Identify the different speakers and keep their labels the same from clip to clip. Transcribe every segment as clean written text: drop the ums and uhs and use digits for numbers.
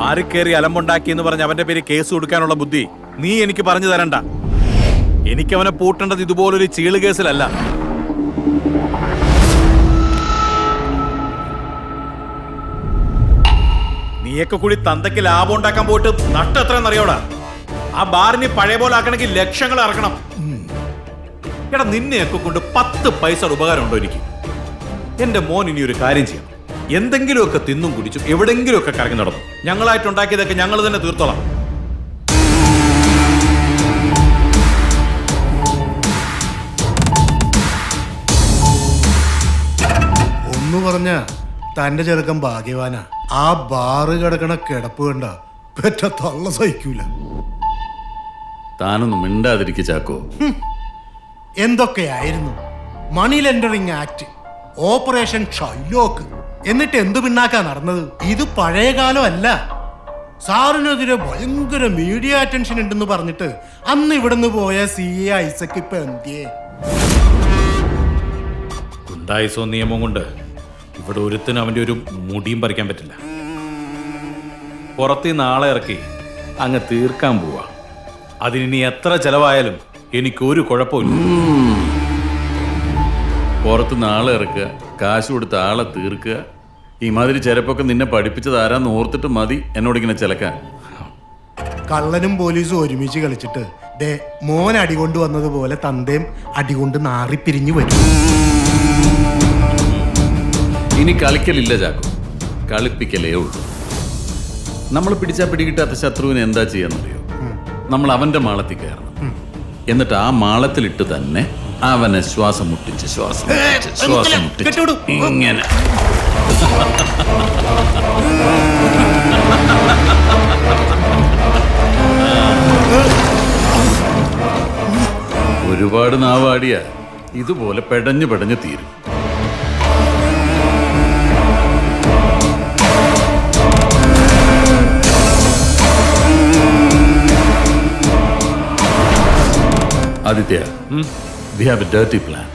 Speaker 1: ബാറിൽ കയറി അലമ്പുണ്ടാക്കി എന്ന് പറഞ്ഞ് അവന്റെ പേര് കേസ് കൊടുക്കാനുള്ള ബുദ്ധി നീ എനിക്ക് പറഞ്ഞു തരണ്ട. എനിക്കവനെ പൂട്ടേണ്ടത് ഇതുപോലൊരു ചീള് കേസിലല്ല. നീയൊക്കെ കൂടി തന്തയ്ക്ക് ലാഭം ഉണ്ടാക്കാൻ പോയിട്ട് നഷ്ടം എത്രയെന്നറിയോടാ? ആ ബാറിന് പഴയ പോലെ ആക്കണമെങ്കിൽ ലക്ഷങ്ങൾ ഇറക്കണം. എടാ, നിന്നെയൊക്കെ കൊണ്ട് 10 പൈസ ഉപകാരം ഉണ്ടോ എനിക്ക്? എന്റെ മോൻ ഇനി ഒരു കാര്യം ചെയ്യണം. എന്തെങ്കിലുമൊക്കെ തിന്നും കുടിച്ചും എവിടെങ്കിലുമൊക്കെ കറങ്ങി നടന്നു. ഞങ്ങളായിട്ടുണ്ടാക്കിയതൊക്കെ ഞങ്ങൾ തന്നെ തീർത്തോളാം.
Speaker 2: ഒന്ന് പറഞ്ഞ തന്റെ ചെറുക്കൻ ഭാഗ്യവാനാ. ആ ബാറ് കിടക്കണ കിടപ്പ് കണ്ട പെറ്റ തള്ള സഹിക്കൂല.
Speaker 3: താനൊന്നും മിണ്ടാതിരിക്ക ചാക്കോ.
Speaker 2: എന്തൊക്കെയായിരുന്നു മണി ലെൻഡറിങ് ആക്ട്, ഓപ്പറേഷൻ ഷൈലോക്ക്, എന്നിട്ട് എന്തു പിന്നാക്കാ നടന്നത്? ഇത് പഴയ കാലമല്ല. സാറിനെതിരെ ഭയങ്കര മീഡിയ അറ്റൻഷൻ ഉണ്ടെന്ന് പറഞ്ഞിട്ട് അന്ന് ഇവിടുന്ന് പോയ CA ഐസക് ഇപ്പൊ എന്തിയേ?
Speaker 1: ഗുണ്ടായിസോ നിയമം കൊണ്ട് ഇവിടെ ഒരുത്തിനും അവന്റെ ഒരു മുടിയും പറിക്കാൻ പറ്റില്ല. പുറത്തുനിന്ന് ആളെ ഇറക്കി അങ്ങ് തീർക്കാൻ പോവാ. അതിനി എത്ര ചെലവായാലും എനിക്കൊരു കുഴപ്പമില്ല.
Speaker 3: പുറത്തുനിന്ന് ആളെ ഇറക്കുക, കാശ് കൊടുത്ത് ആളെ തീർക്കുക, ഈ മാതിരി ചെലപ്പൊക്കെ നിന്നെ പഠിപ്പിച്ചത് ആരാന്ന് ഓർത്തിട്ട് മതി എന്നോടിങ്ങനെ ചിലക്കാൻ.
Speaker 2: കള്ളനും പോലീസും ഒരുമിച്ച് കളിച്ചിട്ട് ദേ മോൻ അടികൊണ്ട് വന്നതുപോലെ തന്തയും അടികൊണ്ട് നാറിപ്പിരിഞ്ഞു വരും.
Speaker 3: ഇനി കളിക്കലില്ല ചാക്കോ, കളിപ്പിക്കലേ ഉള്ളൂ. നമ്മൾ പിടിച്ചാൽ പിടികിട്ടാത്ത ശത്രുവിനെ എന്താ ചെയ്യാന്നറിയോ? നമ്മൾ അവന്റെ മാളത്തിൽ കയറണം. എന്നിട്ട് ആ മാളത്തിലിട്ട് തന്നെ അവനെ ശ്വാസം മുട്ടിച്ച് ഇങ്ങനെ ഒരുപാട് നാവാടിയ ഇതുപോലെ പെടഞ്ഞു തീരും. Aditya, we have a dirty plan.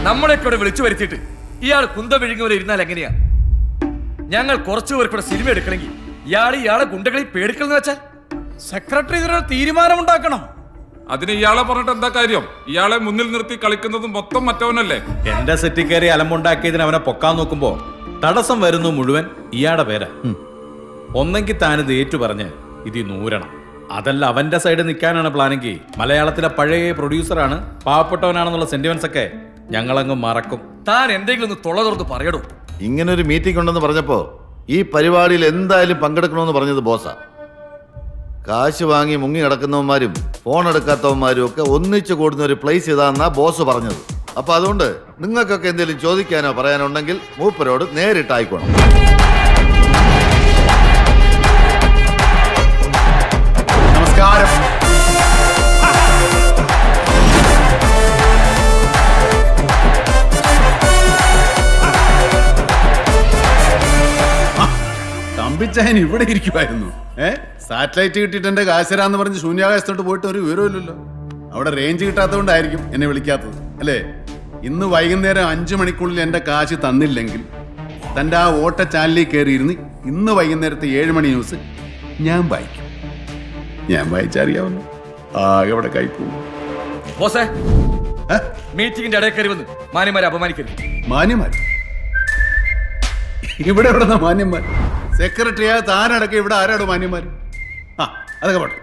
Speaker 4: നമ്മളെയൊക്കെ ഇവിടെ വിളിച്ചു വരുത്തിയിട്ട് ഇയാൾ കുന്തം വിഴുങ്ങുവരെ ഇരുന്നാൽ എങ്ങനെയാ? ഞങ്ങൾ കുറച്ചു പേർക്കൂടെ സിനിമ എടുക്കണമെങ്കിൽ ഇയാളെ ഗുണ്ടകളിൽ പേടിക്കണമെന്ന് വെച്ചാൽ
Speaker 5: സെക്രട്ടറി ഇതിനൊരു തീരുമാനമുണ്ടാക്കണം.
Speaker 6: അതിന് ഇയാളെ പറഞ്ഞിട്ട് എന്താ കാര്യം? ഇയാളെ മുന്നിൽ നിർത്തി കളിക്കുന്നത് മൊത്തം മറ്റവനല്ലേ?
Speaker 1: എന്റെ സെറ്റിൽ കയറി അലമ്പുണ്ടാക്കിയതിന് അവനെ പൊക്കാൻ നോക്കുമ്പോ തടസ്സം വരുന്നു മുഴുവൻ ഇയാളുടെ പേരാ. ഒന്നെങ്കിൽ താനിത് ഏറ്റു പറഞ്ഞ് ഇത് നൂരണം. അതല്ല അവന്റെ സൈഡ് നിൽക്കാനാണ് പ്ലാനെങ്കിൽ മലയാളത്തിലെ പഴയ പ്രൊഡ്യൂസറാണ്, പാവപ്പെട്ടവനാണെന്നുള്ള സെന്റിമെന്റ്സ് ഒക്കെ ഞങ്ങളങ്ങ് മറക്കും.
Speaker 4: താൻ എന്തെങ്കിലും ഒന്ന് തുള തുറന്ന് പറയടോ.
Speaker 7: ഇങ്ങനൊരു മീറ്റിംഗ് ഉണ്ടെന്ന് പറഞ്ഞപ്പോ ഈ പരിപാടിയിൽ എന്തായാലും പങ്കെടുക്കണമെന്ന് പറഞ്ഞത് ബോസാ. കാശ് വാങ്ങി മുങ്ങി കിടക്കുന്നവന്മാരും ഫോൺ എടുക്കാത്തവന്മാരും ഒക്കെ ഒന്നിച്ചു കൂടുന്ന ഒരു പ്ലേസ് ഇതാന്നാ ബോസ് പറഞ്ഞത്. അപ്പൊ അതുകൊണ്ട് നിങ്ങൾക്കൊക്കെ എന്തെങ്കിലും ചോദിക്കാനോ പറയാനോ ഉണ്ടെങ്കിൽ മൂപ്പരോട് നേരിട്ടായിക്കോണം.
Speaker 8: നമസ്കാരം. തമ്പിച്ചായൻ ഇവിടെ ഇരിക്കുമായിരുന്നു. സാറ്റലൈറ്റ് കിട്ടിയിട്ട് എന്റെ കാശരാന്ന് പറഞ്ഞ് ശൂന്യാകാശത്തോട്ട് പോയിട്ട് ഒരു വിവരമില്ലല്ലോ. അവിടെ റേഞ്ച് കിട്ടാത്തതുകൊണ്ടായിരിക്കും എന്നെ വിളിക്കാത്തത് അല്ലേ? ഇന്ന് വൈകുന്നേരം 5 മണിക്കുള്ളിൽ എന്റെ കാശ് തന്നില്ലെങ്കിൽ തന്റെ ആ ഓട്ട ചാനലിൽ കയറിയിരുന്ന് ഇന്ന് വൈകുന്നേരത്തെ 7 മണി ന്യൂസ് ഞാൻ വായിക്കും. ഞാൻ വായിച്ചറിയാവുന്നു. ആകെ അവിടെ കൈപ്പോകും.
Speaker 4: മീറ്റിംഗിന്റെ ഇടയിൽ കയറി വന്ന് മാന്യന്മാരെ അപമാനിക്കരുത്.
Speaker 8: മാന്യന്മാർ ഇവിടെ എവിടെ മാന്യന്മാർ? സെക്രട്ടറിയാ താനടക്കം ഇവിടെ ആരാടോ മാന്യന്മാർ? അതൊക്കെ പോട്ടെ.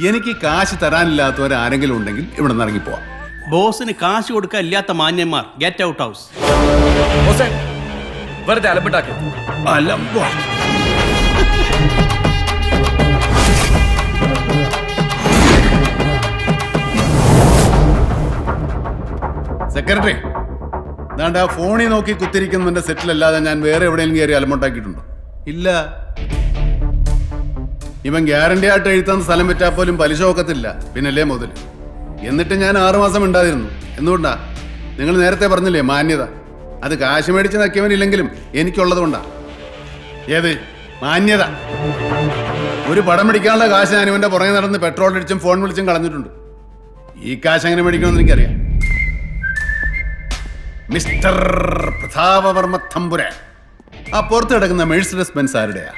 Speaker 8: എനിക്ക് കാശ് തരാനില്ലാത്തവരാരെങ്കിലും ഉണ്ടെങ്കിൽ ഇവിടെ നിന്ന് ഇറങ്ങിപ്പോവാം.
Speaker 5: ബോസിന് കാശ് കൊടുക്കാൻ ഇല്ലാത്ത മാന്യന്മാർ ഗെറ്റ് ഔട്ട് ഹൗസ്.
Speaker 4: വെറുതെ അലമ്പുണ്ടാക്കി
Speaker 8: സെക്രട്ടറി, അതാണ്ട് ആ ഫോണിൽ നോക്കി കുത്തിരിക്കുന്നതിന്റെ സെറ്റിലല്ലാതെ ഞാൻ വേറെ എവിടെയെങ്കിലും കയറി അലമ്പുണ്ടാക്കിയിട്ടുണ്ടോ? ഇല്ല. ഇവൻ ഗ്യാരണ്ടി ആയിട്ട് എഴുത്താൻ സ്ഥലം പറ്റാൽ പോലും പലിശ ഒക്കത്തില്ല, പിന്നല്ലേ മുതൽ. എന്നിട്ട് ഞാൻ 6 മാസം ഉണ്ടായിരുന്നു. എന്തുകൊണ്ടാ? നിങ്ങൾ നേരത്തെ പറഞ്ഞില്ലേ മാന്യത. അത് കാശ് മേടിച്ച് നക്കിയവനില്ലെങ്കിലും എനിക്കുള്ളത് കൊണ്ടാ. ഏത് മാന്യത? ഒരു പടം പിടിക്കാനുള്ള കാശ് ഞാൻ ഇവന്റെ പുറകെ നടന്ന് പെട്രോൾ അടിച്ചും ഫോൺ വിളിച്ചും കളഞ്ഞിട്ടുണ്ട്. ഈ കാശ് എങ്ങനെ മേടിക്കണമെന്ന് എനിക്കറിയാം. മിസ്റ്റർ പ്രതാപവർമ്മ തമ്പുരാൻ, ആ പുറത്ത് കിടക്കുന്ന മെഴ്സിഡസ് ബെൻസ് ആരുടെയാ?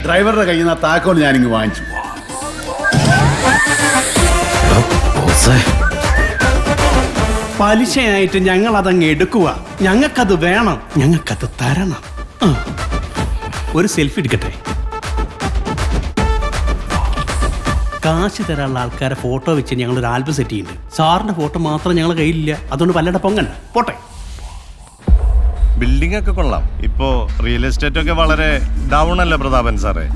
Speaker 8: ഡ്രൈവറുടെ കയ്യിൽ നിന്ന് ആ താക്കോൽ ഞാനിങ്ങ് വാങ്ങിച്ചു.
Speaker 5: പലിശയായിട്ട് ഞങ്ങൾ അതങ്ങ് എടുക്കുക. ഞങ്ങൾക്കത് വേണം, ഞങ്ങൾക്കത് തരണം. ആ. ഒരു സെൽഫി എടുക്കട്ടെ. കാശ് തരാനുള്ള ആൾക്കാരെ ഫോട്ടോ വെച്ച് ഞങ്ങൾ ഒരു ആൽബം സെറ്റ് ചെയ്യുന്നുണ്ട്. സാറിന്റെ ഫോട്ടോ മാത്രം ഞങ്ങളുടെ കയ്യിലില്ല, അതുകൊണ്ട് വല്ലയുടെ പൊങ്ങണ്ട. പോട്ടെ.
Speaker 9: ബിൽഡിംഗ് ഒക്കെ കൊള്ളാം. ഇപ്പോ റിയൽ എസ്റ്റേറ്റ് ഒക്കെ വളരെ ഡൗൺ അല്ലേ പ്രതാപൻ സാറേ?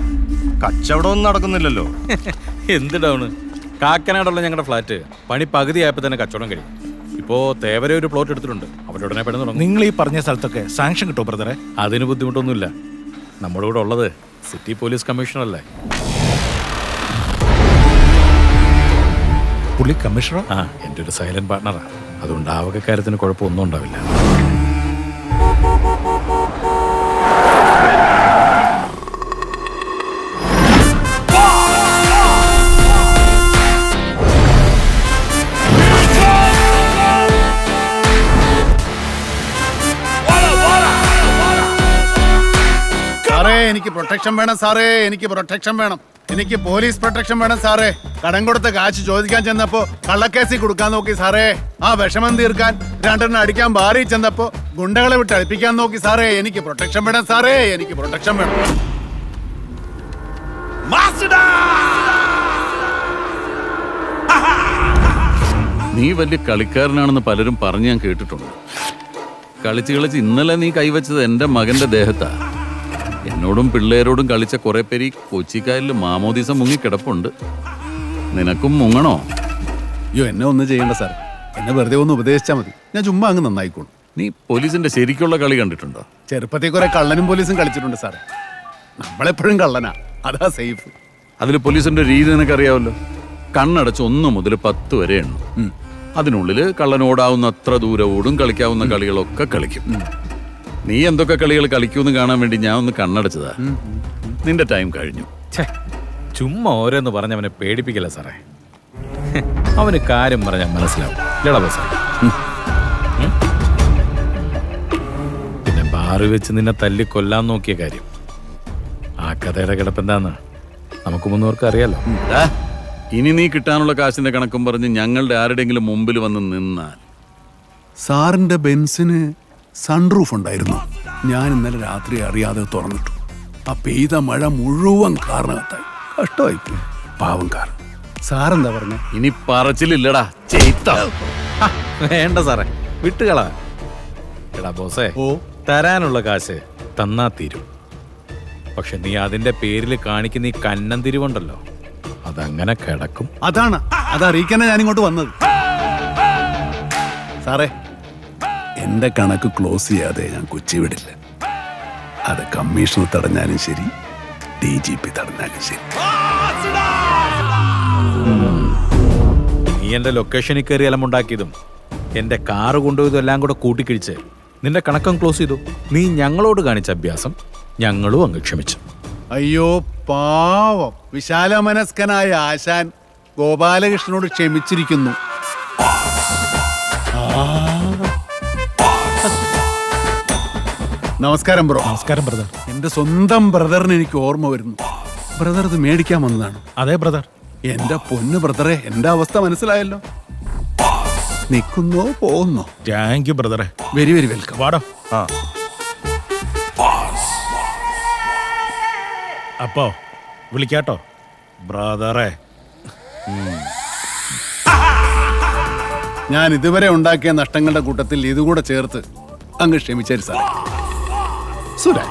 Speaker 9: കച്ചവടം ഒന്നും നടക്കുന്നില്ലല്ലോ.
Speaker 1: എന്ത് ഡൗണ്? കാക്കനാടുള്ള ഞങ്ങളുടെ ഫ്ലാറ്റ് പണി പകുതിയായപ്പോൾ തന്നെ കച്ചവടം കഴിയും. ഇപ്പോ തേവരെ ഒരു പ്ലോട്ട് എടുത്തിട്ടുണ്ട്, അവരുടെ ഉടനെ പെടുന്നു തുടങ്ങും.
Speaker 10: നിങ്ങൾ ഈ പറഞ്ഞ സ്ഥലത്തൊക്കെ സാങ്ഷൻ കിട്ടുമോ ബ്രദറെ?
Speaker 1: അതിന് ബുദ്ധിമുട്ടൊന്നുമില്ല. നമ്മുടെ കൂടെ ഉള്ളത് സിറ്റി പോലീസ് കമ്മീഷണർ അല്ലേ?
Speaker 10: പുള്ളി കമ്മീഷണർ?
Speaker 1: ആ, എൻ്റെ ഒരു സൈലന്റ് പാർട്ണറാ. അതുകൊണ്ട് ആ വക കാര്യത്തിന് കുഴപ്പമൊന്നും ഉണ്ടാവില്ല.
Speaker 8: സാറേ എനിക്ക് പ്രൊട്ടക്ഷൻ വേണം സാറേ, എനിക്ക് പ്രൊട്ടക്ഷൻ വേണം. എനിക്ക് പോലീസ് പ്രൊട്ടക്ഷൻ വേണം സാറേ. കടം കൊടുത്ത കാശ് ചോദിക്കാൻ ചെന്നപ്പോ കള്ളക്കേസിൽ കൊടുക്കാൻ നോക്കി സാറേ. ആ വിഷമം തീർക്കാൻ രണ്ടെണ്ണം അടിക്കാൻ ബാറിൽ ചെന്നപ്പോ ഗുണ്ടകളെ വിട്ട് അടിപ്പിക്കാൻ നോക്കി സാറേ. എനിക്ക് പ്രൊട്ടക്ഷൻ വേണം സാറേ, എനിക്ക് പ്രൊട്ടക്ഷൻ വേണം.
Speaker 3: നീ വലിയ കളിക്കാരനാണെന്ന് പലരും പറഞ്ഞ് ഞാൻ കേട്ടിട്ടുണ്ട്. കളിച്ച് ഇന്നലെ നീ കൈവച്ചത് എൻ്റെ മകന്റെ ദേഹത്താ. എന്നോടും പിള്ളേരോടും കളിച്ച കുറെ പേര് ഈ കൊച്ചിക്കായലിൽ മാമോദീസം മുങ്ങി കിടപ്പുണ്ട്. നിനക്കും മുങ്ങണോ?
Speaker 8: അയ്യോ, എന്നെ ഒന്നും ചെയ്യണ്ട സാർ. എന്നെ വെറുതെ ഒന്ന് ഉപദേശിച്ചാൽ മതി, ഞാൻ ചുമ്മാ അങ്ങ് നന്നായിക്കോളും.
Speaker 3: നീ പോലീസിന്റെ ശരിക്കുള്ള കളി കണ്ടിട്ടുണ്ടോ?
Speaker 8: ചെറുപ്പത്തിൽ കുറെ കള്ളനും പോലീസും കളിച്ചിട്ടുണ്ട് സാറേ. നമ്മളെപ്പോഴും കള്ളനാ, അതാ സേഫ്.
Speaker 3: അതിൽ പോലീസിന്റെ രീതി നിനക്കറിയാവല്ലോ. കണ്ണടച്ച് 1 മുതൽ 10 വരെ എണ്ണും. അതിനുള്ളിൽ കള്ളൻ ഓടാവുന്ന അത്ര ദൂരം ഓടും. കളിക്കാവുന്ന കളികളൊക്കെ കളിക്കും. നീ എന്തൊക്കെ കളികൾ കളിക്കൂന്ന് കാണാൻ വേണ്ടി ഞാൻ ഒന്ന് കണ്ണടച്ചതാ. നിന്റെ ടൈം കഴിഞ്ഞു.
Speaker 1: ചുമ്മാ ഓരോന്ന് പറഞ്ഞ് അവനെ പേടിപ്പിക്കല സാറേ. അവന് കാര്യം പറഞ്ഞാൽ മനസ്സിലാവും. പിന്നെ ബാറ് വെച്ച് നിന്നെ തല്ലി കൊല്ലാൻ നോക്കിയ കാര്യം, ആ കഥയുടെ കിടപ്പെന്താന്ന് നമുക്ക് മുന്നോർക്ക് അറിയാലോ.
Speaker 3: ഇനി നീ കിട്ടാനുള്ള കാശിന്റെ കണക്കും പറഞ്ഞ് ഞങ്ങളുടെ ആരുടെയെങ്കിലും മുമ്പിൽ വന്ന് നിന്നാൽ.
Speaker 8: സാറിന്റെ ബെൻസിന് സൺറൂഫ് ഉണ്ടായിരുന്നു. ഞാൻ ഇന്നലെ രാത്രി അറിയാതെ തുറന്നിട്ടു. ആ പെയ്ത മഴ മുഴുവൻ കാറിനകത്തായി. കഷ്ടമായിപ്പോയി, പാവം കാർ. സാറെന്താ പറഞ്ഞ?
Speaker 3: ഇനി പറച്ചിലില്ലടാ, ചെയ്ത്ത.
Speaker 1: വേണ്ട സാറേ, വിട്ടുകളാ. എടാ ബോസേ, തരാനുള്ള കാശ് തന്നാ തീരും. പക്ഷെ നീ അതിന്റെ പേരിൽ കാണിക്കുന്ന ഈ കന്നം തിരിവുണ്ടല്ലോ, അതങ്ങനെ കിടക്കും.
Speaker 8: അതാണ്, അതറിയിക്കാനാ ഞാനിങ്ങോട്ട് വന്നത്. സാറേ, എന്റെ കണക്ക് ക്ലോസ് ചെയ്യാതെ ഞാൻ കൊച്ചി വിടില്ല. അത് കമ്മീഷണർ തടഞ്ഞാലും ശരി, DGP തടഞ്ഞാലും ശരി.
Speaker 1: നീ എന്റെ ലൊക്കേഷനിൽ കയറി അലമുണ്ടാക്കിയതും എന്റെ കാറ് കൊണ്ടുപോയതും എല്ലാം കൂടെ കൂട്ടിക്കിഴിച്ച് നിന്റെ കണക്കം ക്ലോസ് ചെയ്തു. നീ ഞങ്ങളോട് കാണിച്ച അഭ്യാസം ഞങ്ങളും അങ്ങ് ക്ഷമിച്ചു.
Speaker 8: അയ്യോ പാവം, വിശാല മനസ്കനായ ആശാൻ ഗോപാലകൃഷ്ണനോട് ക്ഷമിച്ചിരിക്കുന്നു. നമസ്കാരം ബ്രോ.
Speaker 10: നമസ്കാരം ബ്രദർ.
Speaker 8: എന്റെ സ്വന്തം ബ്രദറിന് എനിക്ക് ഓർമ്മ വരുന്നു. ബ്രദർ ഇത് മേടിക്കാൻ വന്നതാണ്.
Speaker 10: അതെ ബ്രദർ.
Speaker 8: എന്റെ പൊന്ന് ബ്രദറെ, എന്റെ അവസ്ഥ മനസ്സിലായല്ലോ. നിൽക്കുന്നോ പോകുന്നോ?
Speaker 10: താങ്ക് യു ബ്രദറെ.
Speaker 8: Very very welcome.
Speaker 10: വാടോ. അപ്പോ വിളിക്കാട്ടോ ബ്രദറെ.
Speaker 8: ഞാൻ ഇതുവരെ ഉണ്ടാക്കിയ നഷ്ടങ്ങളുടെ കൂട്ടത്തിൽ ഇതുകൂടെ ചേർത്ത് അങ്ങ് ക്ഷമിച്ചേര് സാറേ. സുരാ.